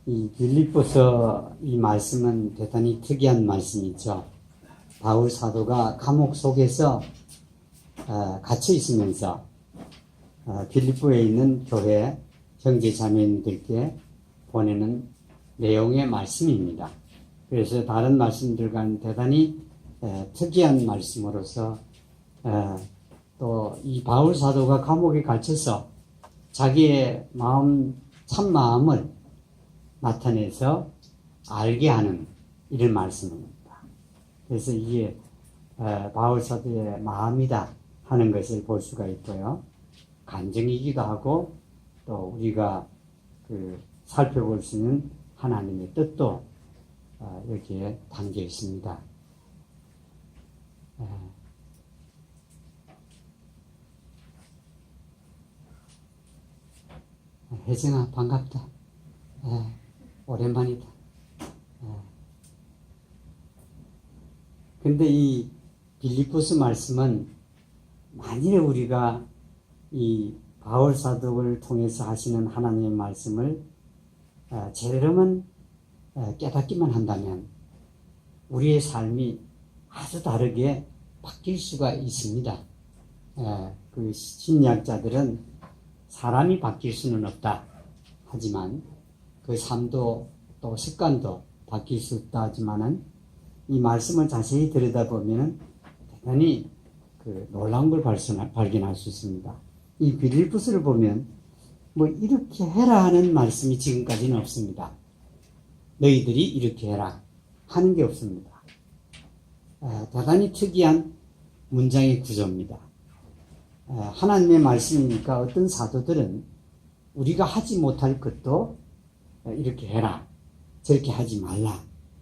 이 빌립보서 이 말씀은 대단히 특이한 말씀이죠. 바울 사도가 감옥 속에서 갇혀 있으면서 빌립보에 있는 교회 형제 자매님들께 보내는 내용의 말씀입니다. 그래서 다른 말씀들과는 대단히 특이한 말씀으로서 또 이 바울 사도가 감옥에 갇혀서 자기의 참 마음을 나타내서 알게 하는 이런 말씀입니다. 그래서 이게 바울 사도의 마음이다 하는 것을 볼 수가 있고요. 간증이기도 하고 또 우리가 살펴볼 수 있는 하나님의 뜻도 여기에 담겨 있습니다. 혜정아 반갑다. 오랜만이다. 근데 이 빌립보서 말씀은 만일에 우리가 이 바울 사도를 통해서 하시는 하나님의 말씀을 제대로만 깨닫기만 한다면 우리의 삶이 아주 다르게 바뀔 수가 있습니다. 그 신약자들은 사람이 바뀔 수는 없다 하지만 그 삶도 또 습관도 바뀔 수 있다 하지만은 이 말씀을 자세히 들여다보면 대단히 놀라운 걸 발견할 수 있습니다. 이 빌립보서를 보면 뭐 이렇게 해라 하는 말씀이 지금까지는 없습니다. 너희들이 이렇게 해라 하는 게 없습니다. 대단히 특이한 문장의 구조입니다. 하나님의 말씀이니까 어떤 사도들은 우리가 하지 못할 것도 이렇게 해라, 저렇게 하지 말라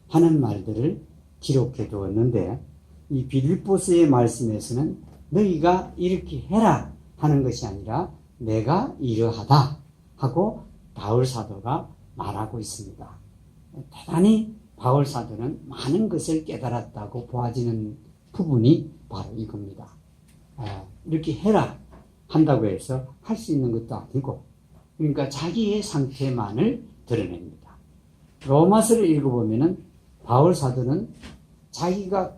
하는 말들을 기록해 두었는데 이 빌립보서의 말씀에서는 너희가 이렇게 해라 하는 것이 아니라 내가 이러하다 하고 바울 사도가 말하고 있습니다. 대단히 바울 사도는 많은 것을 깨달았다고 보아지는 부분이 바로 이겁니다. 이렇게 해라 한다고 해서 할 수 있는 것도 아니고 그러니까 자기의 상태만을 드러냅니다. 로마서를 읽어보면은 바울 사도는 자기가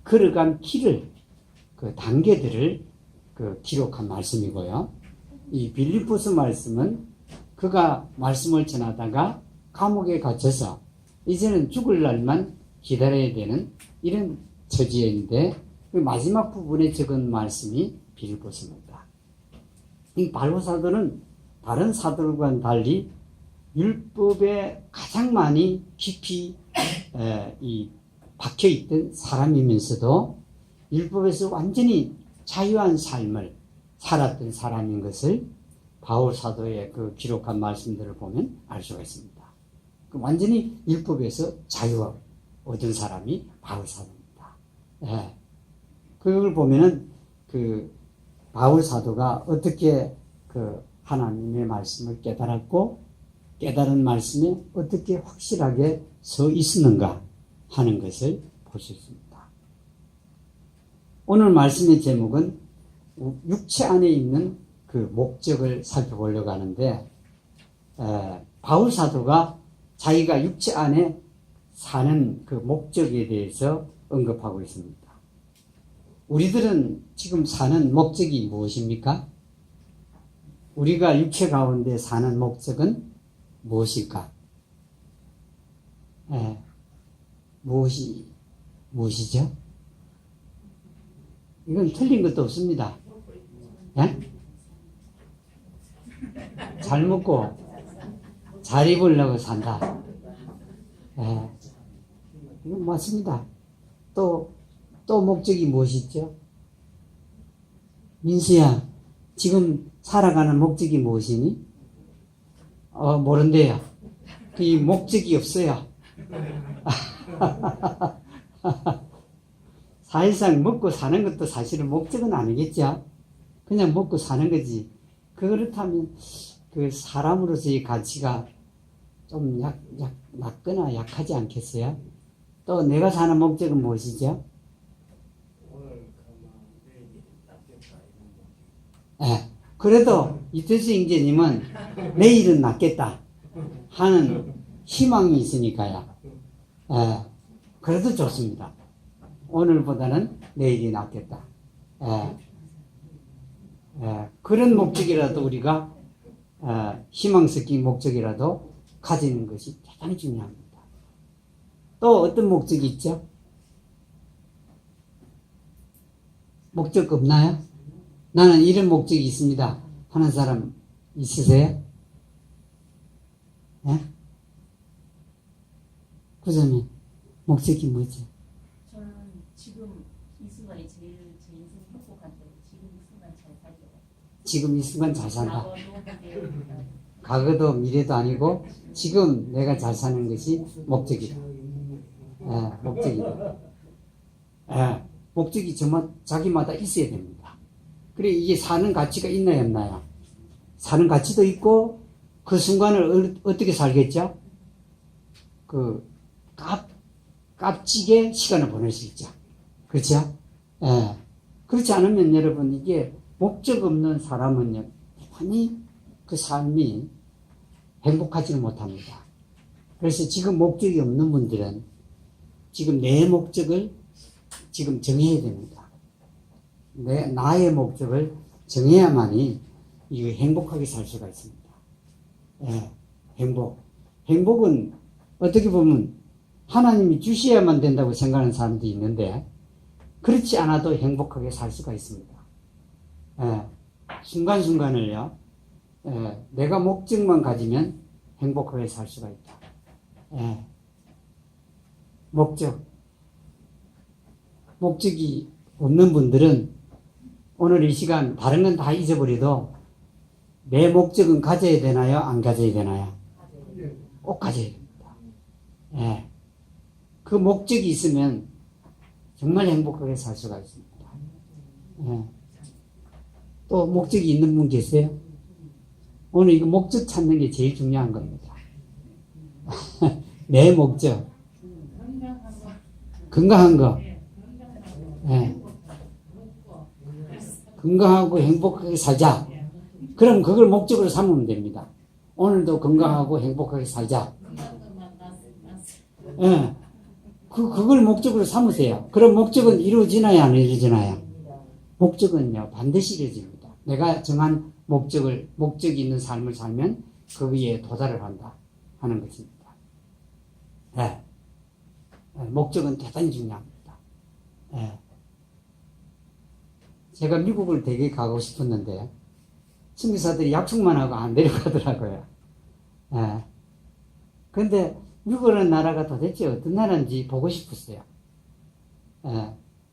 걸어간 길을 단계들을 기록한 말씀이고요. 이 빌립보서 말씀은 그가 말씀을 전하다가 감옥에 갇혀서 이제는 죽을 날만 기다려야 되는 이런 처지인데 그 마지막 부분에 적은 말씀이 빌립보서입니다. 이 바울 사도는 다른 사도들과는 달리 율법에 가장 많이 깊이 박혀있던 사람이면서도 율법에서 완전히 자유한 삶을 살았던 사람인 것을 바울 사도의 기록한 말씀들을 보면 알 수가 있습니다. 완전히 율법에서 자유 얻은 사람이 바울 사도입니다. 그걸 보면은 바울 사도가 어떻게 하나님의 말씀을 깨달았고 깨달은 말씀에 어떻게 확실하게 서 있었는가 하는 것을 볼 수 있습니다. 오늘 말씀의 제목은 육체 안에 있는 목적을 살펴보려고 하는데 바울 사도가 자기가 육체 안에 사는 목적에 대해서 언급하고 있습니다. 우리들은 지금 사는 목적이 무엇입니까? 우리가 육체 가운데 사는 목적은 무엇일까? 무엇이죠? 이건 틀린 것도 없습니다. 잘 먹고 잘 입으려고 산다. 이건 맞습니다. 또 목적이 무엇이죠? 민수야, 지금 살아가는 목적이 무엇이니? 모른대요. 이 목적이 없어요. 사실상 먹고 사는 것도 사실은 목적은 아니겠죠? 그냥 먹고 사는 거지. 그렇다면 사람으로서의 가치가 좀 낮거나 약하지 않겠어요? 또 내가 사는 목적은 무엇이죠? 그래도 이태수 형제님은 내일은 낫겠다 하는 희망이 있으니까요. 예, 그래도 좋습니다. 오늘보다는 내일이 낫겠다. 예, 그런 목적이라도 우리가 희망 섞인 목적이라도 가지는 것이 대단히 중요합니다. 또 어떤 목적이 있죠? 목적 없나요? 나는 이런 목적이 있습니다 하는 사람 있으세요? 예? 구자님 목적이 뭐죠? 저는 지금 이 순간이 제일 제 인생 행복한데 지금 이 순간 잘 살려고. 지금 이 순간 잘 산다. 과거도 과거도 미래도 아니고 지금 내가 잘 사는 것이 목적이다. 목적이다. 목적이 정말 자기마다 있어야 됩니다. 그래 이게 사는 가치가 있나요 없나요? 사는 가치도 있고 그 순간을 어떻게 살겠죠? 값지게 시간을 보낼 수 있죠. 그렇죠? 그렇지 않으면 여러분 이게 목적 없는 사람은요 대단히 그 삶이 행복하지는 못합니다. 그래서 지금 목적이 없는 분들은 지금 내 목적을 지금 정해야 됩니다. 나의 목적을 정해야만이 이거 행복하게 살 수가 있습니다. 행복은 어떻게 보면 하나님이 주셔야만 된다고 생각하는 사람도 있는데 그렇지 않아도 행복하게 살 수가 있습니다. 순간순간을요 내가 목적만 가지면 행복하게 살 수가 있다. 목적이 없는 분들은 오늘 이 시간 다른 건 다 잊어버려도 내 목적은 가져야 되나요? 안 가져야 되나요? 꼭 가져야 됩니다. 그 목적이 있으면 정말 행복하게 살 수가 있습니다. 또 목적이 있는 분 계세요? 오늘 이거 목적 찾는 게 제일 중요한 겁니다. 내 목적. 건강한 거. 건강하고 행복하게 살자. 그럼 그걸 목적으로 삼으면 됩니다. 오늘도 건강하고 행복하게 살자. 그걸 목적으로 삼으세요. 그럼 목적은 이루어지나요? 안 이루어지나요? 목적은요, 반드시 이루어집니다. 내가 정한 목적이 있는 삶을 살면 거기에 도달을 한다 하는 것입니다. 목적은 대단히 중요합니다. 제가 미국을 되게 가고 싶었는데 선교사들이 약속만 하고 안 데려가더라고요. 그런데 미국이라는 나라가 도대체 어떤 나라인지 보고 싶었어요.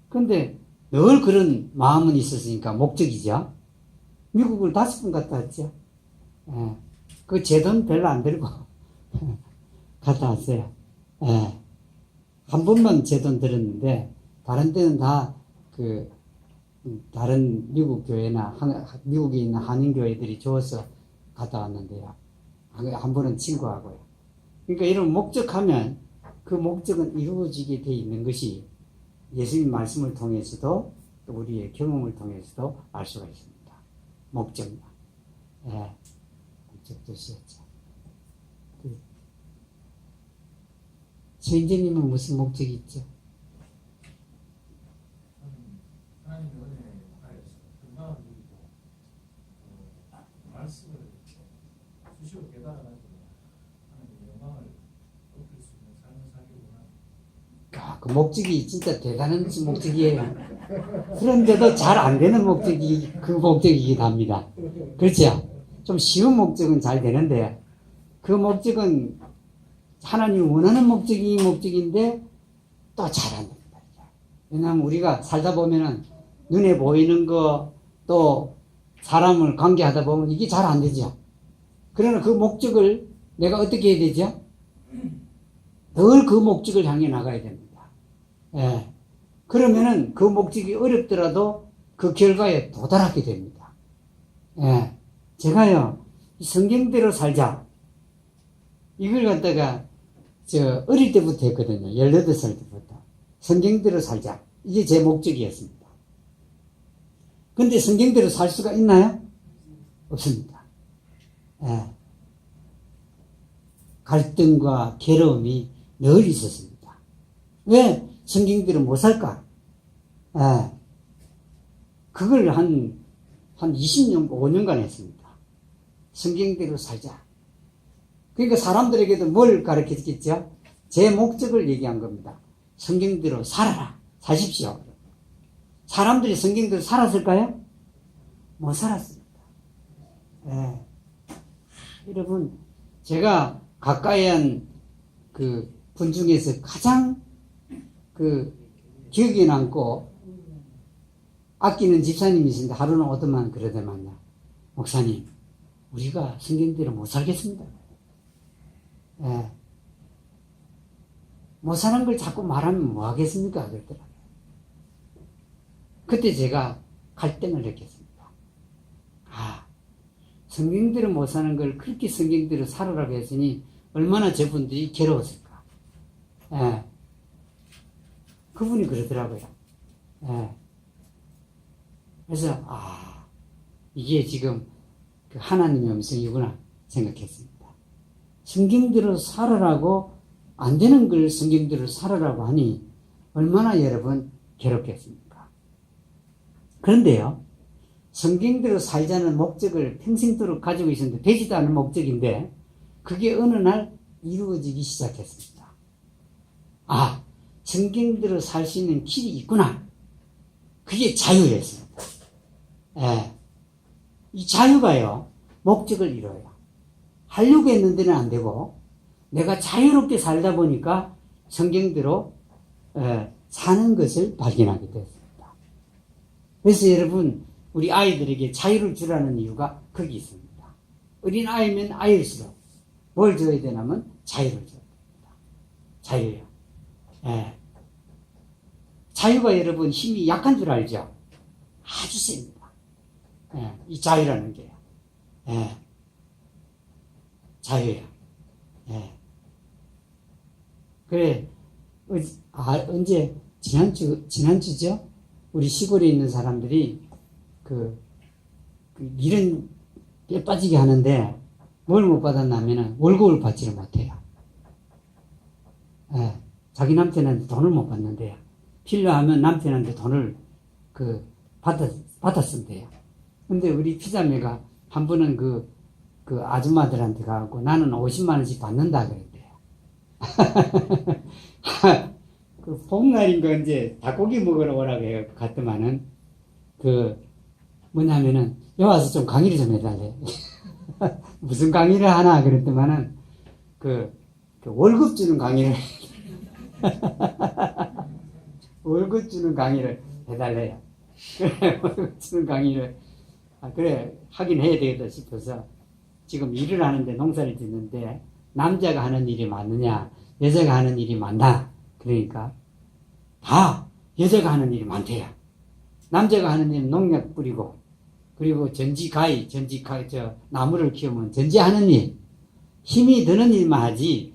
그런데 늘 그런 마음은 있었으니까 목적이죠. 미국을 5번 갔다 왔죠. 그 제 돈 별로 안 들고 갔다 왔어요. 한 번만 제 돈 들었는데 다른 때는 다 다른 미국 교회나 미국에 있는 한인 교회들이 줘서 갔다 왔는데요. 한 번은 친구하고요. 그러니까 이런 목적하면 그 목적은 이루어지게 돼 있는 것이 예수님 말씀을 통해서도 또 우리의 경험을 통해서도 알 수가 있습니다. 목적만. 목적도 쓰였죠. 최인재님은 무슨 목적이 있죠? 하나님의 은혜 하에서 건강을 누리고 말씀을 수시로 깨달아가지고 하나님의 영광을 높일 수 있는 삶을 살기 원합니다. 그 목적이 진짜 대단한 목적이에요. 그런데도 잘 안 되는 목적이 그 목적이기도 합니다. 그렇죠? 좀 쉬운 목적은 잘 되는데 그 목적은 하나님이 원하는 목적인데 또 잘 안 됩니다. 왜냐하면 우리가 살다 보면은 눈에 보이는 거 또 사람을 관계하다 보면 이게 잘 안 되죠. 그러나 그 목적을 내가 어떻게 해야 되죠? 늘 그 목적을 향해 나가야 됩니다. 그러면은 그 목적이 어렵더라도 그 결과에 도달하게 됩니다. 제가요, 성경대로 살자. 이걸 갖다가 어릴 때부터 했거든요. 18살 때부터. 성경대로 살자. 이게 제 목적이었습니다. 근데 성경대로 살 수가 있나요? 없습니다. 예. 갈등과 괴로움이 늘 있었습니다. 왜 성경대로 못 살까? 예. 그걸 한 20년, 5년간 했습니다. 성경대로 살자. 그러니까 사람들에게도 뭘 가르쳤겠죠? 제 목적을 얘기한 겁니다. 성경대로 살아라. 사십시오. 사람들이 성경대로 살았을까요? 못 살았습니다. 예. 여러분, 제가 가까이 한 그 분 중에서 가장 기억에 남고 아끼는 집사님이 있는데 하루는 오더만 그러더만요. 목사님, 우리가 성경대로 못 살겠습니다. 예. 못 사는 걸 자꾸 말하면 뭐 하겠습니까? 그러더라고요. 그때 제가 갈등을 느꼈습니다. 아, 성경대로 못 사는 걸 그렇게 성경대로 살아라고 했으니 얼마나 저분들이 괴로웠을까. 예. 그분이 그러더라고요. 예. 그래서 이게 지금 그 하나님의 음성이구나 생각했습니다. 성경대로 살아라고 안 되는 걸 성경대로 살아라고 하니 얼마나 여러분 괴롭겠습니까? 그런데요, 성경대로 살자는 목적을 평생도록 가지고 있었는데 되지도 않은 목적인데 그게 어느 날 이루어지기 시작했습니다. 성경대로 살 수 있는 길이 있구나. 그게 자유였습니다. 예. 이 자유가요, 목적을 이뤄요. 하려고 했는데는 안 되고, 내가 자유롭게 살다 보니까 성경대로 사는 것을 발견하게 됐습니다. 그래서 여러분, 우리 아이들에게 자유를 주라는 이유가 거기 있습니다. 어린 아이면 아이일수록 뭘 줘야 되냐면 자유를 줘야 됩니다. 자유요. 예. 자유가 여러분 힘이 약한 줄 알죠? 아주 셉니다. 예. 이 자유라는 게요. 예. 자유야. 예. 그래, 언제, 지난주죠? 우리 시골에 있는 사람들이 일은 빼 빠지게 하는데 뭘 못 받았냐면은 월급을 받지를 못해요. 예. 자기 남편한테 돈을 못 받는데요. 필요하면 남편한테 돈을 받았으면 돼요. 근데 우리 피자매가 한 번은 그 아줌마들한테 가고 나는 50만 원씩 받는다 그랬대요. 그 복날인가 이제 닭고기 먹으러 오라고 해서 갔더만은 뭐냐면은 여기 와서 좀 강의를 좀 해달래. 무슨 강의를 하나 그랬더만은 월급 주는 강의를 월급 주는 강의를 해달래요. 그래, 월급 주는 강의를 그래 하긴 해야 되겠다 싶어서 지금 일을 하는데 농사를 짓는데 남자가 하는 일이 맞느냐 여자가 하는 일이 맞나 그러니까 다 여자가 하는 일이 많대요. 남자가 하는 일은 농약 뿌리고 그리고 전지가위 나무를 키우면 전지하는 일 힘이 드는 일만 하지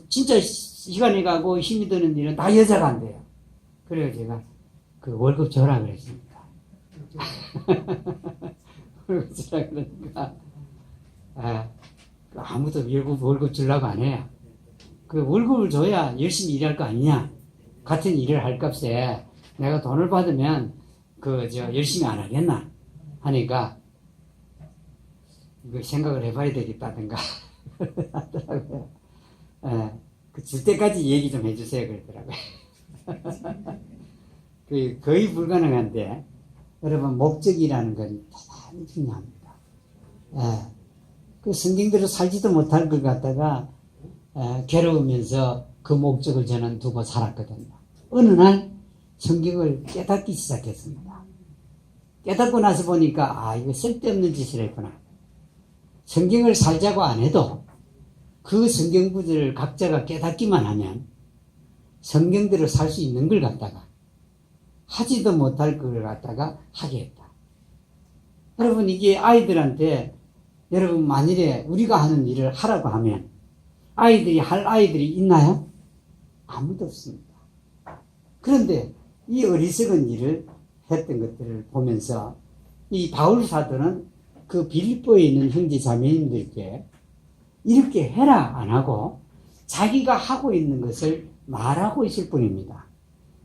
진짜 시간이 가고 힘이 드는 일은 다 여자가 한대요. 그래서 제가 월급 줘라 그랬습니다. 월급 주라 그러니까 아무도 월급 주려고 안 해요. 월급을 줘야 열심히 일할 거 아니냐. 같은 일을 할 값에 내가 돈을 받으면 열심히 안 하겠나 하니까 이거 생각을 해봐야 되겠다든가 하더라고요. 줄 때까지 얘기 좀 해주세요 그러더라고요. 거의 불가능한데 여러분 목적이라는 건 대단히 중요합니다. 성경대로 살지도 못할 것 같다가 괴로우면서 그 목적을 저는 두고 살았거든요. 어느 날 성경을 깨닫기 시작했습니다. 깨닫고 나서 보니까 이거 쓸데없는 짓을 했구나. 성경을 살자고 안 해도 그 성경 구절을 각자가 깨닫기만 하면 성경대로 살 수 있는 걸 갖다가 하지도 못할 걸 갖다가 하게 했다. 여러분 이게 아이들한테 여러분 만일에 우리가 하는 일을 하라고 하면 아이들이 할 아이들이 있나요? 아무도 없습니다. 그런데 이 어리석은 일을 했던 것들을 보면서 이 바울 사도는 그 빌립보에 있는 형제 자매님들께 이렇게 해라 안 하고 자기가 하고 있는 것을 말하고 있을 뿐입니다.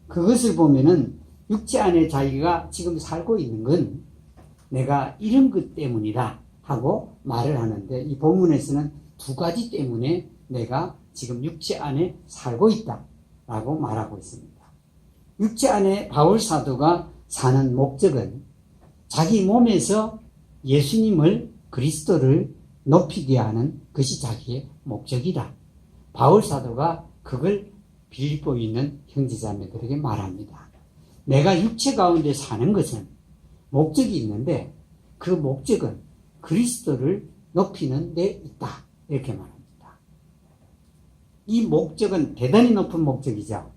그것을 보면은 육체 안에 자기가 지금 살고 있는 건 내가 이런 것 때문이다 하고 말을 하는데, 이 본문에서는 두 가지 때문에 내가 지금 육체 안에 살고 있다 라고 말하고 있습니다. 육체 안에 바울 사도가 사는 목적은 자기 몸에서 예수님을, 그리스도를 높이게 하는 것이 자기의 목적이다. 바울 사도가 그걸 빌립보에 있는 형제자매들에게 말합니다. 내가 육체 가운데 사는 것은 목적이 있는데 그 목적은 그리스도를 높이는 데 있다. 이렇게 말합니다. 이 목적은 대단히 높은 목적이죠.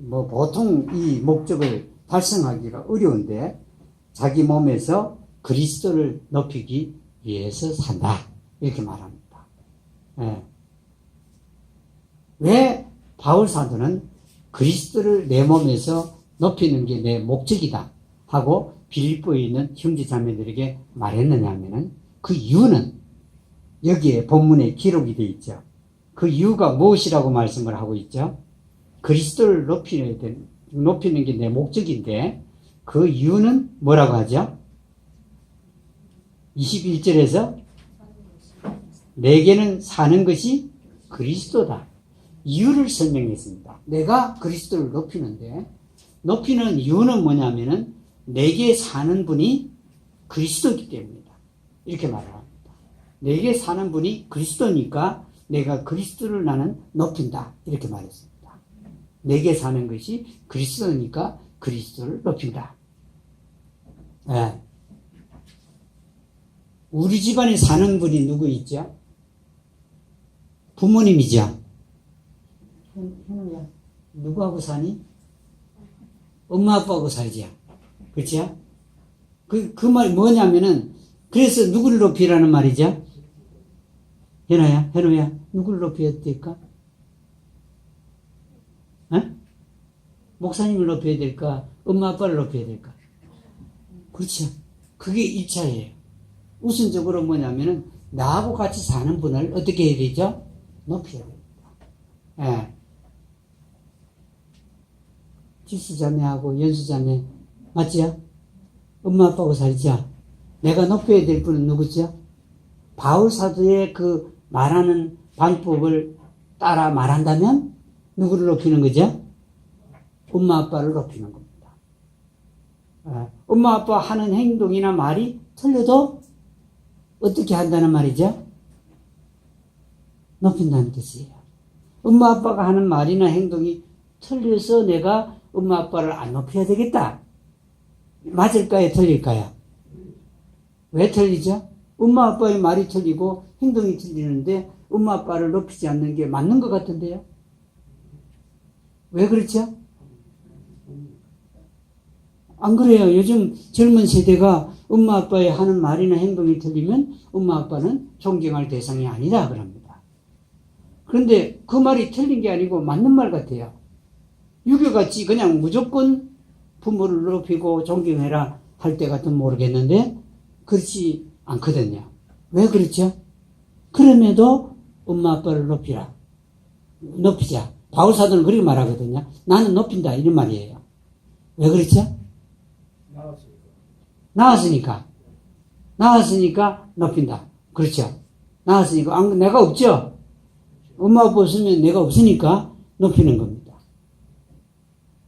보통 이 목적을 달성하기가 어려운데 자기 몸에서 그리스도를 높이기 위해서 산다. 이렇게 말합니다. 왜 바울 사도는 그리스도를 내 몸에서 높이는 게 내 목적이다 하고 빌립보에 있는 형제 자매들에게 말했느냐 하면은, 그 이유는 여기에 본문에 기록이 되어 있죠. 그 이유가 무엇이라고 말씀을 하고 있죠? 그리스도를 높이는 게 내 목적인데 그 이유는 뭐라고 하죠? 21절에서 내게는 사는 것이 그리스도다. 이유를 설명했습니다. 내가 그리스도를 높이는 이유는 뭐냐면은 내게 사는 분이 그리스도이기 때문이다. 이렇게 말을 합니다. 내게 사는 분이 그리스도니까 내가 그리스도를 나는 높인다. 이렇게 말했습니다. 내게 사는 것이 그리스도니까 그리스도를 높인다. 네. 우리 집안에 사는 분이 누구 있죠? 부모님이죠. 현우야, 누구하고 사니? 엄마 아빠하고 살죠. 그렇죠? 그 말이 뭐냐면은, 그래서 누구를 높이라는 말이죠? 현우야, 누구를 높여야 될까? 목사님을 높여야 될까? 엄마 아빠를 높여야 될까? 그렇죠. 그게 1차예요. 우선적으로 뭐냐면은 나하고 같이 사는 분을 어떻게 해야 되죠? 높여야 됩니다. 지수자매하고 연수자매 맞죠? 엄마 아빠하고 살죠? 내가 높여야 될 분은 누구죠? 바울 사도의 그 말하는 방법을 따라 말한다면 누구를 높이는 거죠? 엄마 아빠를 높이는 겁니다. 엄마 아빠 하는 행동이나 말이 틀려도 어떻게 한다는 말이죠? 높인다는 뜻이에요. 엄마 아빠가 하는 말이나 행동이 틀려서 내가 엄마 아빠를 안 높여야 되겠다. 맞을까요? 틀릴까요? 왜 틀리죠? 엄마 아빠의 말이 틀리고 행동이 틀리는데 엄마 아빠를 높이지 않는 게 맞는 것 같은데요? 왜 그렇죠? 안 그래요. 요즘 젊은 세대가 엄마 아빠의 하는 말이나 행동이 틀리면 엄마 아빠는 존경할 대상이 아니다 그럽니다. 그런데 그 말이 틀린 게 아니고 맞는 말 같아요. 유교같이 그냥 무조건 부모를 높이고 존경해라 할 때 같으면 모르겠는데 그렇지 않거든요. 왜 그렇죠? 그럼에도 엄마 아빠를 높이자. 바울 사도는 그렇게 말하거든요. 나는 높인다 이런 말이에요. 왜 그렇죠? 나왔으니까 높인다. 그렇죠? 나왔으니까 내가 없죠? 엄마 아빠 없으면 내가 없으니까 높이는 겁니다.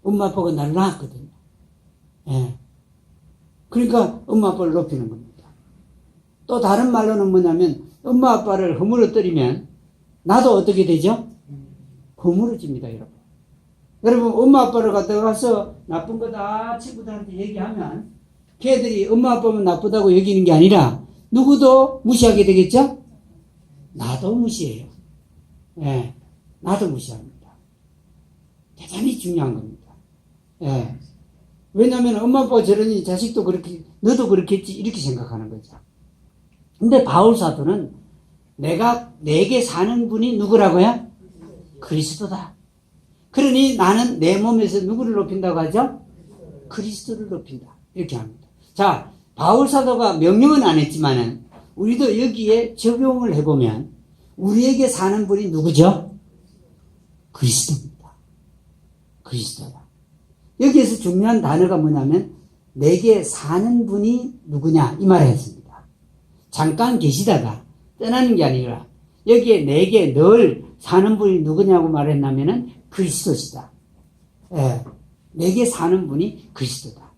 엄마 아빠가 나를 낳았거든요. 그러니까 엄마 아빠를 높이는 겁니다. 또 다른 말로는 뭐냐면 엄마 아빠를 허물어뜨리면 나도 어떻게 되죠? 허물어집니다, 여러분. 여러분, 엄마 아빠를 갖다가 가서 나쁜 거다 친구들한테 얘기하면 걔들이 엄마 아빠만 나쁘다고 여기는 게 아니라 누구도 무시하게 되겠죠? 나도 무시해요. 나도 무시합니다. 대단히 중요한 겁니다. 왜냐하면 엄마 아빠가 저러니 자식도 그렇게, 너도 그렇겠지 이렇게 생각하는 거죠. 근데 바울 사도는 내게 사는 분이 누구라고요? 그리스도다. 그러니 나는 내 몸에서 누구를 높인다고 하죠? 그리스도를 높인다. 이렇게 합니다. 자, 바울 사도가 명령은 안 했지만은 우리도 여기에 적용을 해보면 우리에게 사는 분이 누구죠? 그리스도입니다. 그리스도다. 여기에서 중요한 단어가 뭐냐면 내게 사는 분이 누구냐 이 말을 했습니다. 잠깐 계시다가 떠나는 게 아니라 여기에 내게 늘 사는 분이 누구냐고 말했냐면은 그리스도시다. 예, 내게 사는 분이 그리스도다.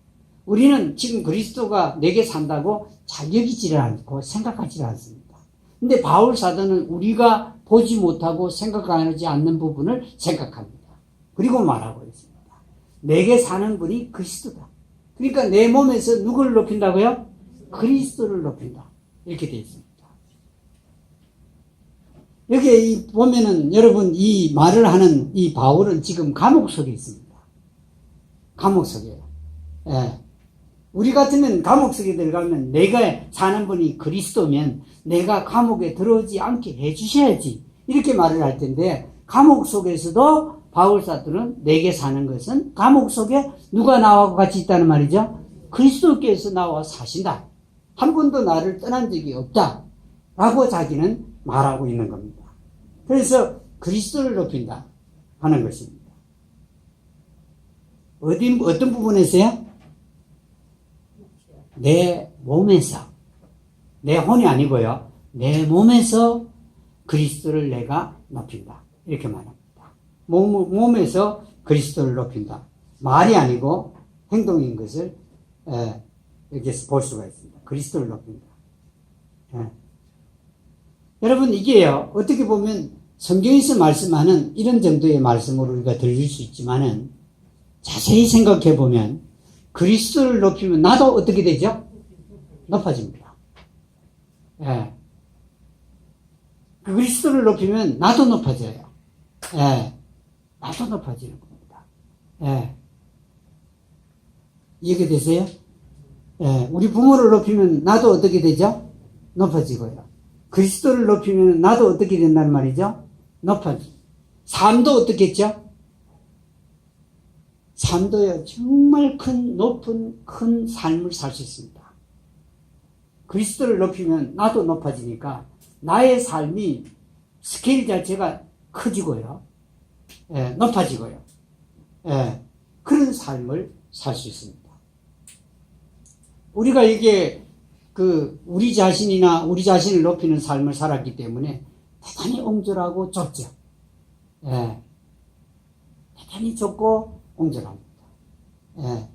우리는 지금 그리스도가 내게 산다고 잘 여기지를 않고 생각하지를 않습니다. 근데 바울 사도는 우리가 보지 못하고 생각하지 않는 부분을 생각합니다. 그리고 말하고 있습니다. 내게 사는 분이 그리스도다. 그러니까 내 몸에서 누구를 높인다고요? 그리스도를 높인다. 이렇게 되어 있습니다. 여기에 보면은 여러분 이 말을 하는 이 바울은 지금 감옥 속에 있습니다. 감옥 속에요. 예. 우리 같으면 감옥 속에 들어가면 내가 사는 분이 그리스도면 내가 감옥에 들어오지 않게 해주셔야지 이렇게 말을 할 텐데 감옥 속에서도 바울 사도는 내게 사는 것은 감옥 속에 누가 나와 같이 있다는 말이죠? 그리스도께서 나와 사신다. 한 번도 나를 떠난 적이 없다. 라고 자기는 말하고 있는 겁니다. 그래서 그리스도를 높인다 하는 것입니다. 어떤 부분에서요? 내 몸에서, 내 혼이 아니고요. 내 몸에서 그리스도를 내가 높인다. 이렇게 말합니다. 몸에서 그리스도를 높인다. 말이 아니고 행동인 것을 여기서 볼 수가 있습니다. 그리스도를 높인다. 여러분 이게요. 어떻게 보면 성경에서 말씀하는 이런 정도의 말씀으로 우리가 들릴 수 있지만은 자세히 생각해 보면 그리스도를 높이면 나도 어떻게 되죠? 높아집니다. 예. 그리스도를 높이면 나도 높아져요. 예. 나도 높아지는 겁니다. 예. 이해가 되세요? 예. 우리 부모를 높이면 나도 어떻게 되죠? 높아지고요. 그리스도를 높이면 나도 어떻게 된다는 말이죠? 높아지. 삶도 어떻겠죠? 삶도요, 정말 높은 삶을 살 수 있습니다. 그리스도를 높이면 나도 높아지니까 나의 삶이 스케일 자체가 커지고요. 예, 높아지고요. 예, 그런 삶을 살 수 있습니다. 우리가 이게 우리 자신이나 우리 자신을 높이는 삶을 살았기 때문에 대단히 옹졸하고 좁죠. 예, 대단히 좁고 옹졸합니다. 예.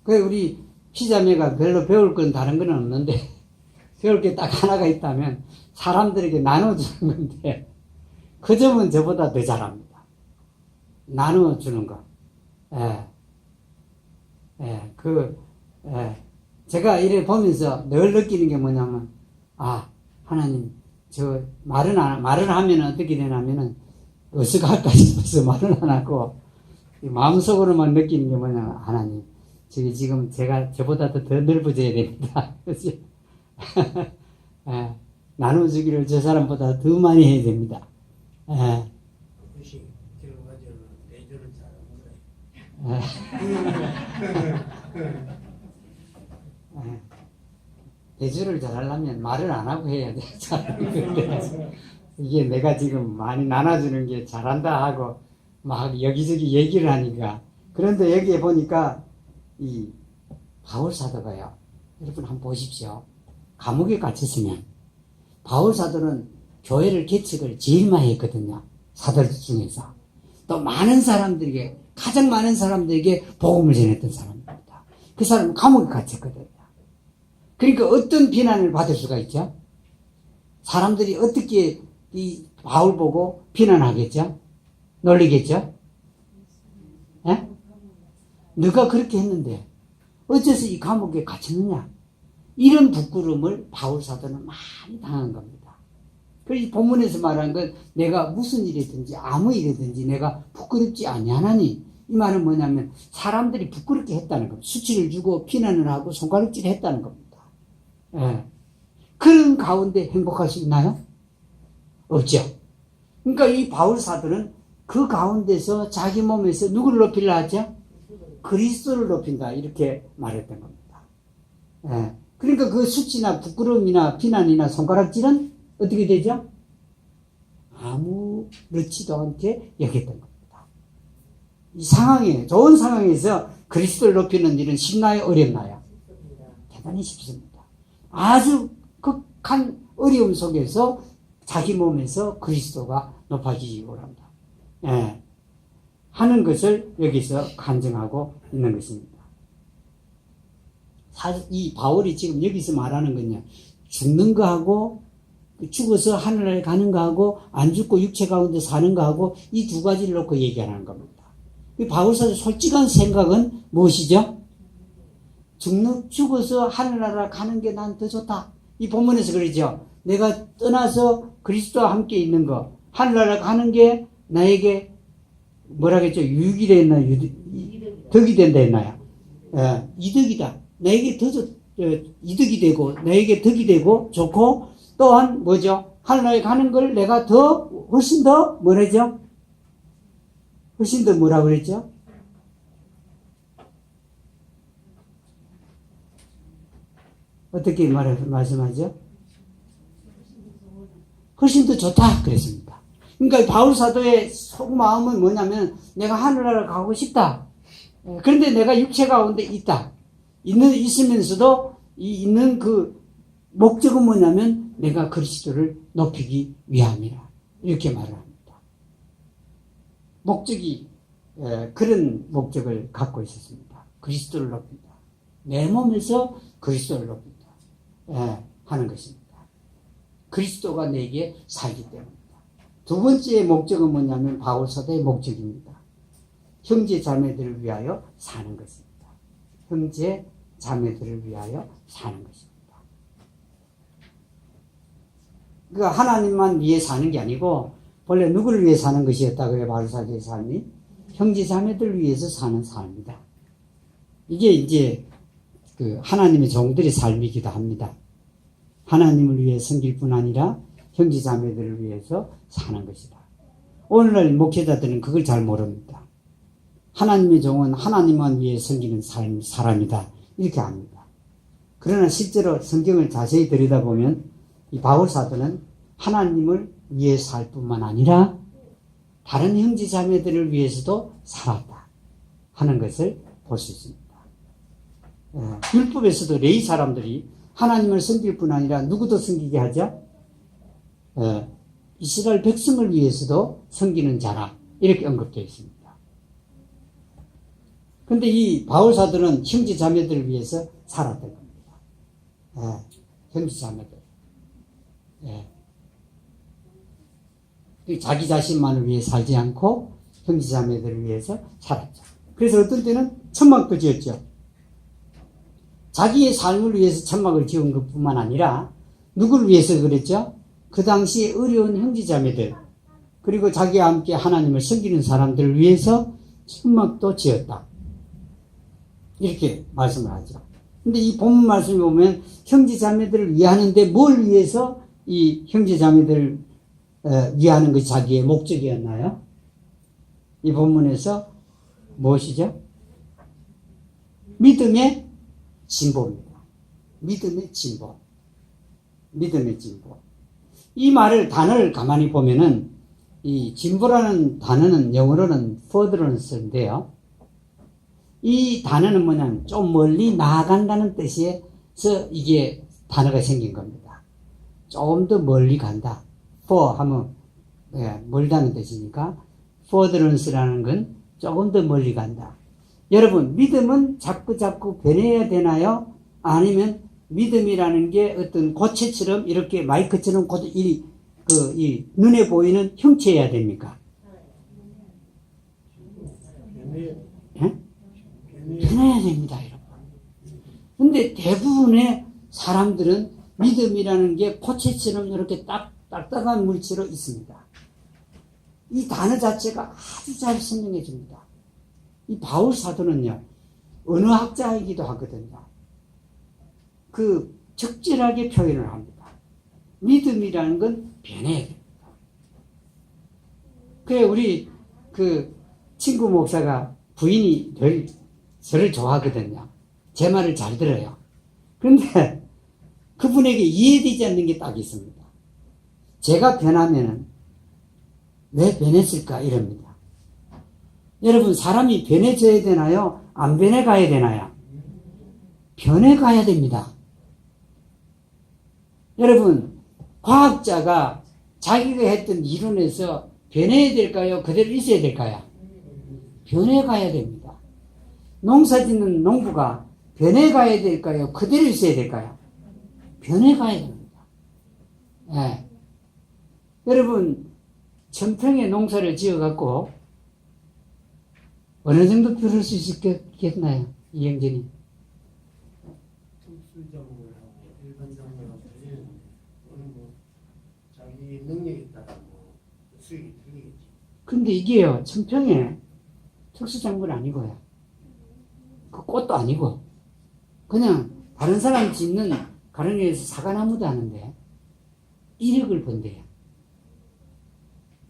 우리 피자매가 별로 배울 건 다른 건 없는데 배울 게 딱 하나가 있다면 사람들에게 나눠주는 건데 그 점은 저보다 더 잘합니다. 나눠주는 거. 예. 예. 제가 이래 보면서 늘 느끼는 게 뭐냐면 하나님 말을 하면 어떻게 되냐면은 어서갈까 싶어서 말을 안 하고 마음속으로만 느끼는 게 뭐냐면 하나님 지금 제가 저보다 더 넓어져야 됩니다. 그렇지? 나눠주기를 저 사람보다 더 많이 해야 됩니다. 그것이 결과적으로 내조를 잘하는 거예요. 대주를 잘하려면 말을 안 하고 해야 돼. 이게 내가 지금 많이 나눠주는 게 잘한다 하고 막 여기저기 얘기를 하니까. 그런데 여기에 보니까 이 바울 사도가요. 여러분 한번 보십시오. 감옥에 갇혔으면 바울 사도는 교회를 개척을 제일 많이 했거든요. 사도들 중에서. 또 가장 많은 사람들에게 복음을 전했던 사람입니다. 그 사람은 감옥에 갇혔거든요. 그러니까 어떤 비난을 받을 수가 있죠? 사람들이 어떻게 이 바울 보고 비난하겠죠? 놀리겠죠? 예? 너가 그렇게 했는데 어째서 이 감옥에 갇혔느냐? 이런 부끄러움을 바울 사도는 많이 당한 겁니다. 그래서 이 본문에서 말하는 건 내가 무슨 일이든지 아무 일이든지 내가 부끄럽지 아니하나니 이 말은 뭐냐면 사람들이 부끄럽게 했다는 겁니다. 수치를 주고 비난을 하고 손가락질을 했다는 겁니다. 예. 그런 가운데 행복할 수 있나요? 없죠. 그러니까 이 바울 사도는 그 가운데서 자기 몸에서 누구를 높이려 하죠? 그리스도를 높인다 이렇게 말했던 겁니다. 예. 그러니까 그 수치나 부끄러움이나 비난이나 손가락질은 어떻게 되죠? 아무렇지도 않게 여겼던 겁니다. 이 상황에, 좋은 상황에서 그리스도를 높이는 일은 쉽나요? 어렵나요? 대단히 쉽습니다. 아주 극한 어려움 속에서 자기 몸에서 그리스도가 높아지기 원합니다. 예. 하는 것을 여기서 간증하고 있는 것입니다. 사실 이 바울이 지금 여기서 말하는 건요, 죽는 거하고 죽어서 하늘나라에 가는 거하고 안 죽고 육체 가운데 사는 거하고 이 두 가지를 놓고 얘기하는 겁니다. 이 바울사의 솔직한 생각은 무엇이죠? 죽어서 하늘나라 가는 게 난 더 좋다. 이 본문에서 그러죠. 내가 떠나서 그리스도와 함께 있는 거, 하늘나라 가는 게 나에게 뭐라 그랬죠? 유익이 됐나? 덕이 된다 했나요? 예, 이득이다. 나에게 더 이득이 되고, 나에게 덕이 되고, 좋고, 또한 뭐죠? 하늘나라에 가는 걸 내가 훨씬 더 뭐라죠? 훨씬 더 뭐라 그랬죠? 어떻게 말씀하죠? 훨씬 더 좋다 그랬습니다. 그러니까 바울 사도의 속마음은 뭐냐면 내가 하늘나라 가고 싶다. 그런데 내가 육체 가운데 있으면서도 있는 그 목적은 뭐냐면 내가 그리스도를 높이기 위함이라 이렇게 말을 합니다. 목적이 그런 목적을 갖고 있었습니다. 그리스도를 높인다. 내 몸에서 그리스도를 높인다. 하는 것입니다. 그리스도가 내게 살기 때문입니다. 두 번째 목적은 뭐냐면 바울 사도의 목적입니다. 형제 자매들을 위하여 사는 것입니다. 형제 자매들을 위하여 사는 것입니다. 그러니까 하나님만 위해 사는 게 아니고 본래 누구를 위해 사는 것이었다고요? 바울 사도의 삶이 형제 자매들을 위해서 사는 삶이다. 이게 이제 그 하나님의 종들의 삶이기도 합니다. 하나님을 위해 섬길 뿐 아니라 형제 자매들을 위해서 사는 것이다. 오늘날 목회자들은 그걸 잘 모릅니다. 하나님의 종은 하나님만 위해 섬기는 사람이다. 이렇게 합니다. 그러나 실제로 성경을 자세히 들여다보면 이 바울 사도는 하나님을 위해 살 뿐만 아니라 다른 형제 자매들을 위해서도 살았다 하는 것을 볼 수 있습니다. 율법에서도 레위 사람들이 하나님을 섬길 뿐 아니라 누구도 섬기게 하죠? 이스라엘 백성을 위해서도 섬기는 자라 이렇게 언급되어 있습니다. 그런데 이 바울 사도는 형제 자매들을 위해서 살았던 겁니다. 형제 자매들. 자기 자신만을 위해 살지 않고 형제 자매들을 위해서 살았죠. 그래서 어떤 때는 천막도 지었죠. 자기의 삶을 위해서 천막을 지은 것뿐만 아니라 누구를 위해서 그랬죠? 그 당시에 어려운 형제자매들 그리고 자기와 함께 하나님을 섬기는 사람들을 위해서 천막도 지었다. 이렇게 말씀을 하죠. 근데 이 본문 말씀에 보면 형제자매들을 위하는데 뭘 위해서 이 형제자매들을 위하는 것이 자기의 목적이었나요? 이 본문에서 무엇이죠? 믿음의 진보입니다. 믿음의 진보. 믿음의 진보. 이 단어를 가만히 보면은, 이 진보라는 단어는 영어로는 furtherance인데요. 이 단어는 뭐냐면 좀 멀리 나아간다는 뜻에서 이게 단어가 생긴 겁니다. 조금 더 멀리 간다. for 하면 멀다는 뜻이니까 furtherance라는 건 조금 더 멀리 간다. 여러분, 믿음은 자꾸 변해야 되나요? 아니면 믿음이라는 게 어떤 고체처럼 이렇게 마이크처럼 이 눈에 보이는 형체여야 됩니까? 변해야 됩니다, 여러분. 근데 대부분의 사람들은 믿음이라는 게 고체처럼 이렇게 딱딱한 물체로 있습니다. 이 단어 자체가 아주 잘 설명해 줍니다. 이 바울 사도는요, 언어학자이기도 하거든요. 적절하게 표현을 합니다. 믿음이라는 건 변해야 됩니다. 그래, 우리 친구 목사가 부인이 늘 저를 좋아하거든요. 제 말을 잘 들어요. 그런데 그분에게 이해되지 않는 게 딱 있습니다. 제가 변하면은 왜 변했을까 이럽니다. 여러분, 사람이 변해져야 되나요? 안 변해가야 되나요? 변해가야 됩니다. 여러분, 과학자가 자기가 했던 이론에서 변해야 될까요? 그대로 있어야 될까요? 변해가야 됩니다. 농사 짓는 농부가 변해가야 될까요? 그대로 있어야 될까요? 변해가야 됩니다. 예. 여러분, 천평에 농사를 지어갖고 어느 정도 변할 수 있겠나요? 이영진이. 특수작물하고 일반작물하고 틀리는데 그거는 뭐 자기 능력에 따라 뭐 수익이 틀리겠지. 근데 이게요, 천평에 특수작물 아니고요. 그 꽃도 아니고, 그냥 다른 사람 짓는 가령에서 사과나무도 하는데 1억을 번대요.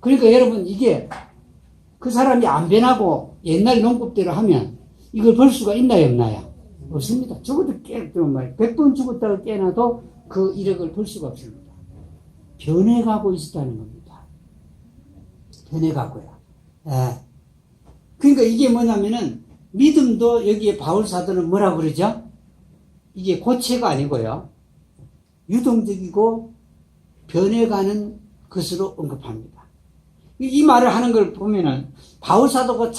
그러니까 여러분, 이게 그 사람이 안 변하고 옛날 농법대로 하면 이걸 벌 수가 있나요, 없나요? 없습니다. 죽어도 100번 죽었다고 깨어나도 그 1억을 벌 수가 없습니다. 변해가고 있었다는 겁니다. 변해가고요. 예. 그러니까 이게 뭐냐면은 믿음도 여기에 바울 사도는 뭐라고 그러죠? 이게 고체가 아니고요. 유동적이고 변해가는 것으로 언급합니다. 이 말을 하는 걸 보면은 바울 사도가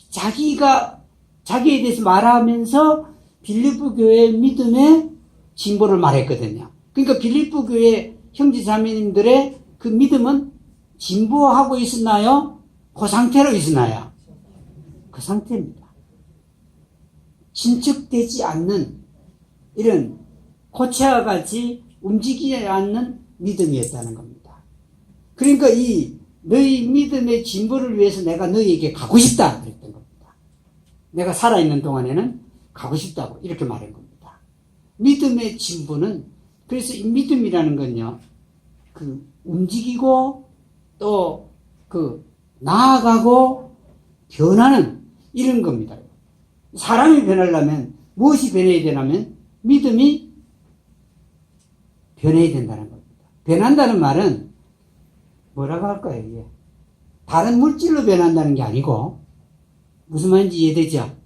자기가 자기에 대해서 말하면서 빌립보 교회의 믿음의 진보를 말했거든요. 그러니까 빌립보 교회 형제 자매님들의 그 믿음은 진보하고 있었나요? 그 상태로 있었나요? 그 상태입니다. 진척되지 않는 이런 고체와 같이 움직이지 않는 믿음이었다는 겁니다. 그러니까 이 너희 믿음의 진보를 위해서 내가 너희에게 가고 싶다 그랬던 겁니다. 내가 살아있는 동안에는 가고 싶다고 이렇게 말한 겁니다. 믿음의 진보는, 그래서 이 믿음이라는 건요, 그 움직이고 또 그 나아가고 변하는 이런 겁니다. 사람이 변하려면 무엇이 변해야 되냐면 믿음이 변해야 된다는 겁니다. 변한다는 말은 뭐라고 할까요? 이게 다른 물질로 변한다는 게 아니고, 무슨 말인지 이해되죠?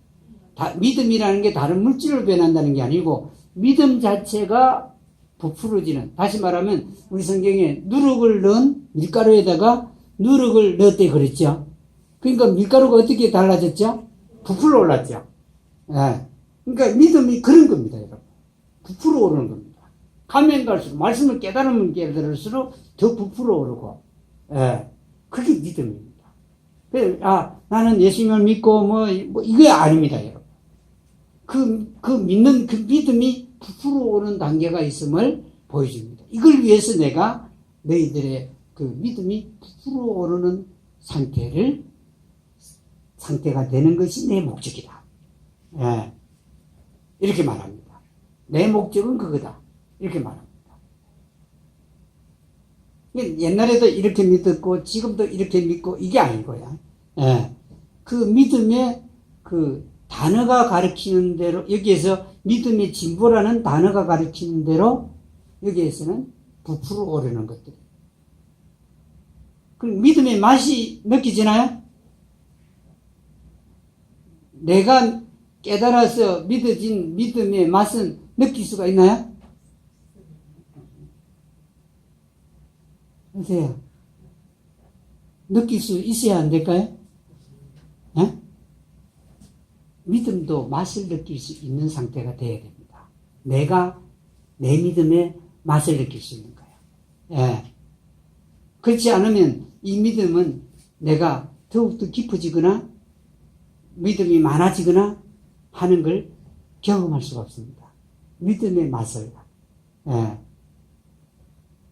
믿음이라는 게 다른 물질로 변한다는 게 아니고 믿음 자체가 부풀어지는, 다시 말하면 우리 성경에 누룩을 넣은 밀가루에다가 누룩을 넣었대 그랬죠. 그러니까 밀가루가 어떻게 달라졌죠? 부풀어 올랐죠. 예. 그러니까 믿음이 그런 겁니다, 여러분. 부풀어 오르는 겁니다. 가면 갈수록, 말씀을 깨달으면 깨달을수록 더 부풀어 오르고, 예. 그게 믿음입니다. 나는 예수님을 믿고 이게 아닙니다, 여러분. 그 믿는 그 믿음이 부풀어 오는 단계가 있음을 보여줍니다. 이걸 위해서 내가 너희들의 그 믿음이 부풀어 오르는 상태가 되는 것이 내 목적이다. 예. 이렇게 말합니다. 내 목적은 그거다. 이렇게 말합니다. 옛날에도 이렇게 믿었고 지금도 이렇게 믿고 이게 아니고요. 예. 그 믿음의 그 단어가 가리키는 대로, 여기에서 믿음의 진보라는 단어가 가리키는 대로 여기에서는 부풀어 오르는 것들. 그럼 믿음의 맛이 느껴지나요? 내가 깨달아서 믿어진 믿음의 맛은 느낄 수가 있나요? 보세요. 느낄 수 있어야 안 될까요? 네? 믿음도 맛을 느낄 수 있는 상태가 되어야 됩니다. 내가 내 믿음의 맛을 느낄 수 있는 거예요. 예. 그렇지 않으면 이 믿음은 내가 더욱더 깊어지거나 믿음이 많아지거나 하는 걸 경험할 수가 없습니다. 믿음의 맛을, 예.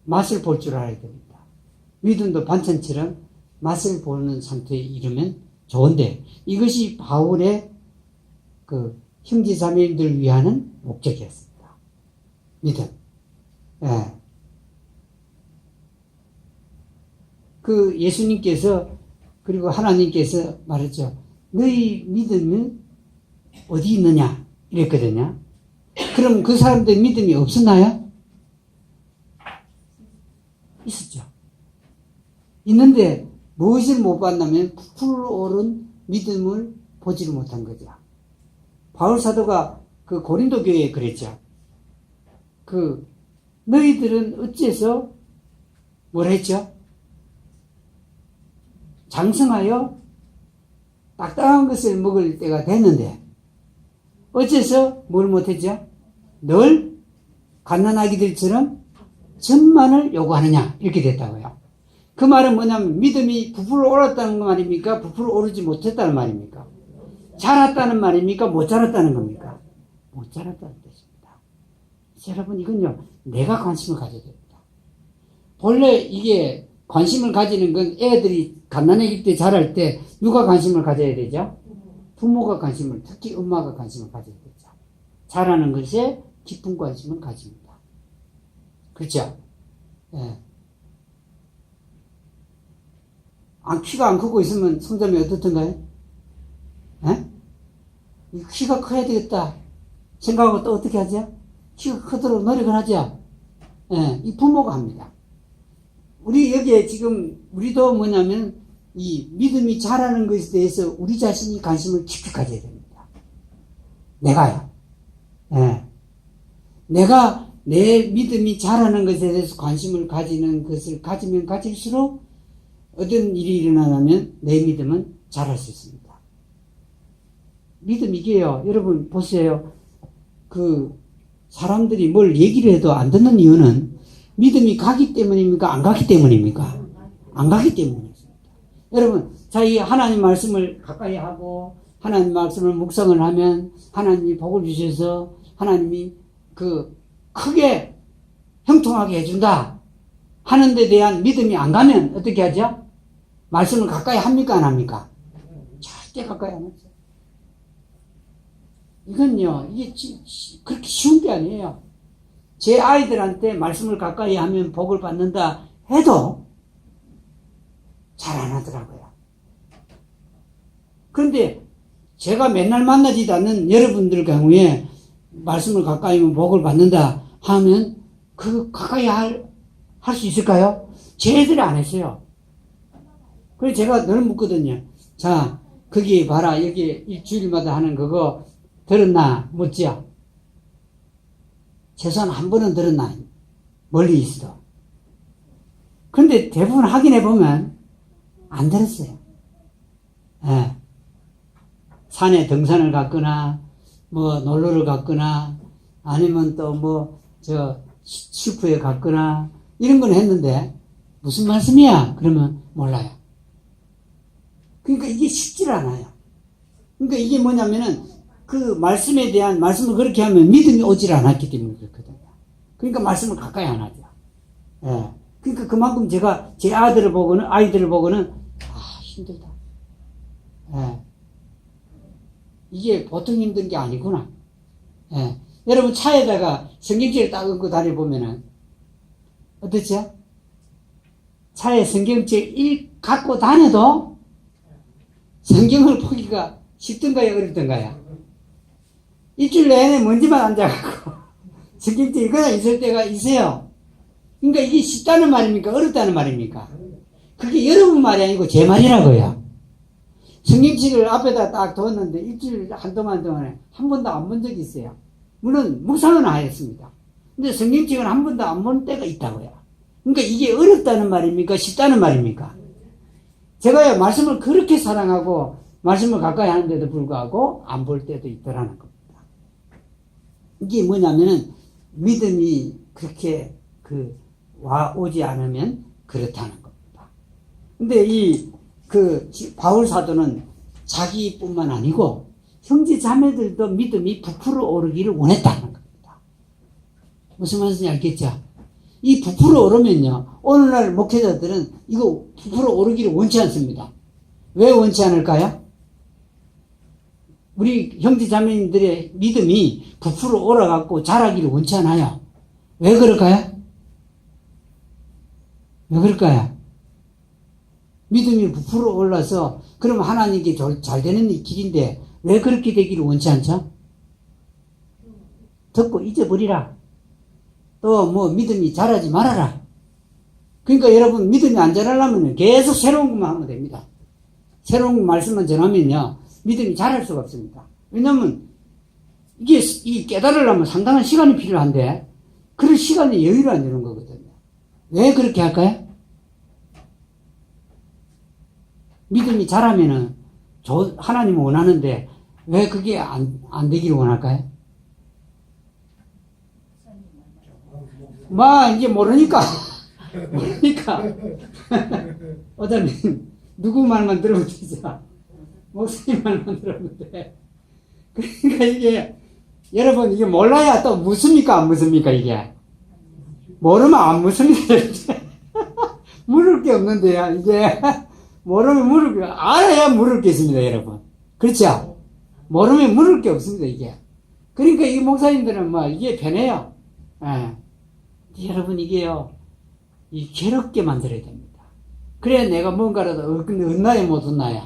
맛을 볼 줄 알아야 됩니다. 믿음도 반찬처럼 맛을 보는 상태에 이르면 좋은데, 이것이 바울의 그 형제자매들을 위하는 목적이었습니다. 믿음. 예. 그 예수님께서 그리고 하나님께서 말했죠. 너희 믿음은 어디 있느냐 이랬거든요. 그럼 그 사람들 믿음이 없었나요? 있었죠. 있는데 무엇을 못 봤냐면 부풀어 오른 믿음을 보지를 못한 거죠. 바울 사도가 그 고린도 교회에 그랬죠. 너희들은 어째서 뭘 했죠? 장성하여 딱딱한 것을 먹을 때가 됐는데 어째서 뭘 못했죠? 늘 갓난아기들처럼 천만을 요구하느냐 이렇게 됐다고요. 그 말은 뭐냐면 믿음이 부풀어 오랐다는 말입니까? 부풀어 오르지 못했다는 말입니까? 자랐다는 말입니까? 못 자랐다는 겁니까? 못 자랐다는 뜻입니다. 여러분 이건요 내가 관심을 가져야 됩니다. 본래 이게 관심을 가지는 건 애들이 갓난아기 때 자랄 때 누가 관심을 가져야 되죠? 부모가 관심을, 특히 엄마가 관심을 가져야 되죠. 자라는 것에 깊은 관심을 가집니다. 그렇죠? 예. 키가 안 크고 있으면 성장이 어떻던가요? 예? 키가 커야 되겠다 생각하고 또 어떻게 하죠? 키가 크도록 노력을 하죠. 예, 이 부모가 합니다. 우리 여기에 지금 우리도 뭐냐면 이 믿음이 자라는 것에 대해서 우리 자신이 관심을 깊이 가져야 됩니다. 내가요. 예. 내가 내 믿음이 자라는 것에 대해서 관심을 가지는 것을 가지면 가질수록 어떤 일이 일어나면 내 믿음은 자랄 수 있습니다. 믿음 이게요. 여러분 보세요. 사람들이 뭘 얘기를 해도 안 듣는 이유는 믿음이 가기 때문입니까? 안 가기 때문입니까? 안 가기 때문입니다. 여러분, 이 하나님 말씀을 가까이 하고 하나님 말씀을 묵상을 하면 하나님이 복을 주셔서 하나님이 크게 형통하게 해준다 하는 데 대한 믿음이 안 가면 어떻게 하죠? 말씀을 가까이 합니까? 안 합니까? 절대 가까이 안 하죠. 이건요, 이게 그렇게 쉬운 게 아니에요. 제 아이들한테 말씀을 가까이 하면 복을 받는다 해도 잘 안 하더라고요. 그런데 제가 맨날 만나지도 않는 여러분들 경우에 말씀을 가까이 하면 복을 받는다 하면 가까이 할 수 있을까요? 제 애들이 안 했어요. 그래서 제가 늘 묻거든요. 자, 거기 봐라. 여기 일주일마다 하는 그거 들었나? 묻지요. 최소한 한 번은 들었나? 멀리 있어도. 그런데 대부분 확인해보면 안 들었어요. 예. 산에 등산을 갔거나, 놀러를 갔거나, 아니면 또 슈퍼에 갔거나, 이런 건 했는데, 무슨 말씀이야? 그러면 몰라요. 그러니까 이게 쉽지 않아요. 그러니까 이게 뭐냐면은, 말씀에 대한, 말씀을 그렇게 하면 믿음이 오질 않았기 때문에 그렇거든요. 그러니까 말씀을 가까이 안 하죠. 예. 그러니까 그만큼 제가 제 아이들을 보고는, 힘들다. 예. 이게 보통 힘든 게 아니구나. 예. 여러분 차에다가 성경책을 딱 얹고 다녀보면은, 어떻죠? 차에 성경책 갖고 다녀도 성경을 보기가 쉽던가요? 어렵던가요? 일주일 내내 먼지만 앉아갖고 성경책이 그냥 있을 때가 있어요. 그러니까 이게 쉽다는 말입니까? 어렵다는 말입니까? 그게 여러분 말이 아니고 제 말이라고요. 성경책을 앞에다 딱 뒀는데 일주일 한동안에 한 번도 안 본 적이 있어요. 물론 묵상은 안 했습니다. 근데 성경책은 한 번도 안 본 때가 있다고요. 그러니까 이게 어렵다는 말입니까? 쉽다는 말입니까? 제가요 말씀을 그렇게 사랑하고 말씀을 가까이 하는데도 불구하고 안 볼 때도 있더라는 겁니다. 이게 뭐냐면은 믿음이 그렇게 오지 않으면 그렇다는 겁니다. 근데 바울 사도는 자기뿐만 아니고 형제 자매들도 믿음이 부풀어 오르기를 원했다는 겁니다. 무슨 말인지 알겠죠? 이 부풀어 오르면요, 오늘날 목회자들은 이거 부풀어 오르기를 원치 않습니다. 왜 원치 않을까요? 우리 형제 자매님들의 믿음이 부풀어 오라갖고 자라기를 원치 않아요. 왜 그럴까요? 왜 그럴까요? 믿음이 부풀어 올라서 그러면 하나님께 잘 되는 길인데 왜 그렇게 되기를 원치 않죠? 듣고 잊어버리라. 또 뭐 믿음이 자라지 말아라. 그러니까 여러분 믿음이 안 자라려면 계속 새로운 것만 하면 됩니다. 새로운 말씀만 전하면요 믿음이 자랄 수가 없습니다. 왜냐하면 이 깨달으려면 상당한 시간이 필요한데 그럴 시간이 여유를 안 주는 거거든요. 왜 그렇게 할까요? 믿음이 자라면은 하나님은 원하는데 왜 그게 안 되기를 원할까요? 이제 모르니까 어쩌면 누구 말만 들으면 되죠. 목사님 말만 들으면 돼. 그러니까 이게 여러분 이게 몰라야 또 묻습니까 안 묻습니까 이게? 모르면 안 묻습니다. 물을 게 없는데요 이게 모르면 물을 게 알아야 물을 게 있습니다 여러분. 그렇죠? 모르면 물을 게 없습니다 이게. 그러니까 이 목사님들은 이게 편해요. 예. 여러분 이게요 이 괴롭게 만들어야 됩니다. 그래야 내가 뭔가라도 얻나요 못 얻나요?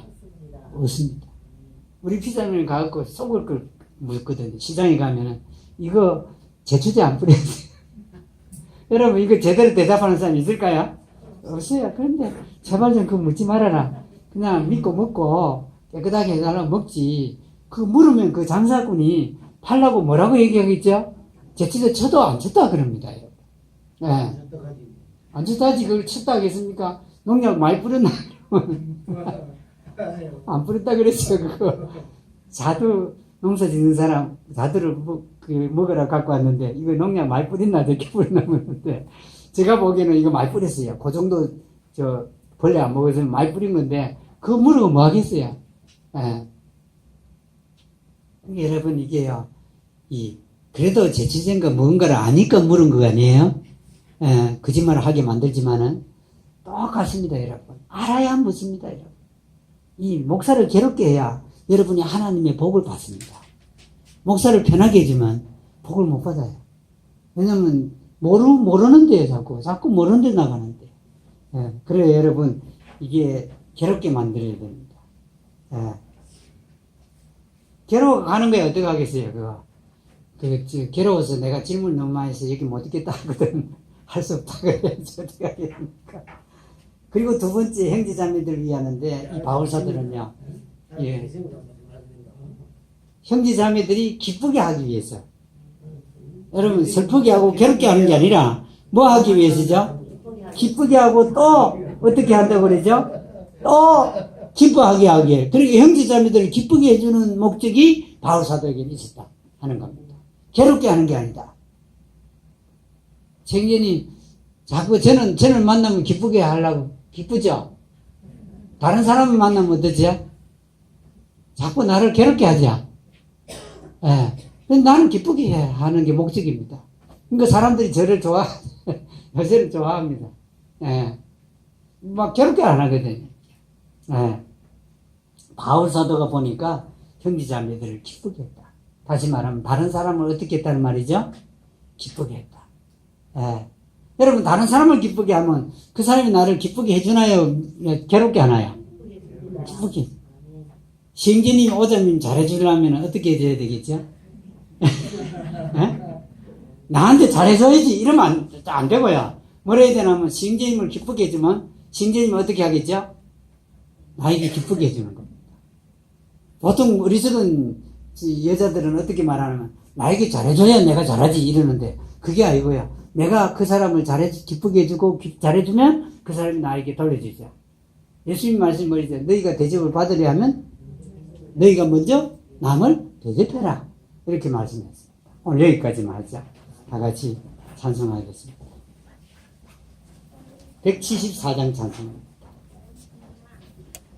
얻습니다. 우리 피자를 가갖고 속을 걸 묻거든요. 시장에 가면은 이거 제초제 안 뿌려야 돼요. 여러분 이거 제대로 대답하는 사람 있을까요? 없어요. 그런데 제발 좀 그거 묻지 말아라. 그냥 믿고 먹고 깨끗하게 해달라고 먹지. 그거 물으면 그 장사꾼이 팔라고 뭐라고 얘기하겠죠? 제초제 쳐도 안 쳤다 그럽니다. 여러분. 네. 안 쳤다지 그걸 쳤다 하겠습니까? 농약 많이 뿌렸나? 안 뿌렸다 그랬어요 그거. 자두 농사 짓는 사람 자두를 먹으라 갖고 왔는데 이거 농약 많이 뿌렸나 이렇게 뿌렸나 보는데 제가 보기에는 이거 많이 뿌렸어요. 그 정도 벌레 안 먹어서 많이 뿌린 건데 그거 물으면 뭐 하겠어요? 예. 여러분 이게요 그래도 제초제인 거 뭔가를 아니까 물은 거 아니에요? 예, 거짓말을 하게 만들지만은 똑같습니다 여러분. 알아야 묻습니다 여러분. 이 목사를 괴롭게 해야 여러분이 하나님의 복을 받습니다. 목사를 편하게 해주면 복을 못 받아요. 왜냐면 모르는데요 자꾸 모르는 데 나가는데. 예, 그래요 여러분 이게 괴롭게 만들어야 됩니다. 예. 괴로워가는 거에 어떻게 하겠어요 그거. 괴로워서 내가 질문 너무 많이 해서 여기 못 있겠다 하거든. 할 수 없다고 해야지 어떻게 하겠습니까. 그리고 두 번째 형제자매들을 위하는데 이 바울사들은요 형제자매들이 기쁘게 하기 위해서 여러분 슬프게 하고 괴롭게 하는 게 아니라 뭐 하기 위해서죠? 기쁘게 하고 또 어떻게 한다고 그러죠? 또 기뻐하게 하기에. 그러니까 형제자매들을 기쁘게 해주는 목적이 바울사도에게 있었다 하는 겁니다. 괴롭게 하는 게 아니다. 생전이 자꾸 저는 만나면 기쁘게 하려고 기쁘죠? 다른 사람을 만나면 어떠죠? 자꾸 나를 괴롭게 하자. 예. 나는 기쁘게 하는 게 목적입니다. 그러니까 사람들이 저를 요새를 좋아합니다. 예. 괴롭게 안 하거든요. 예. 바울 사도가 보니까 형제자매들을 기쁘게 했다. 다시 말하면 다른 사람을 어떻게 했다는 말이죠? 기쁘게 했다. 예. 여러분 다른 사람을 기쁘게 하면 그 사람이 나를 기쁘게 해주나요? 괴롭게 하나요? 기쁘게. 시행제님 오자님 잘해주려면 어떻게 해줘야 되겠죠? 예? 나한테 잘해줘야지 이러면 안 되고요. 뭐라 해야 되냐면 시행제님을 기쁘게 해주면 시행제님은 어떻게 하겠죠? 나에게 기쁘게 해주는 겁니다. 보통 어리석은 여자들은 어떻게 말하냐면 나에게 잘해줘야 내가 잘하지 이러는데 그게 아니고요. 내가 그 사람을 기쁘게 해주고 잘해주면 그 사람이 나에게 돌려주죠. 예수님 말씀 뭐죠? 너희가 대접을 받으려 하면 너희가 먼저 남을 대접해라. 이렇게 말씀했습니다. 오늘 여기까지만 하자. 다 같이 찬송하겠습니다. 174장 찬송입니다.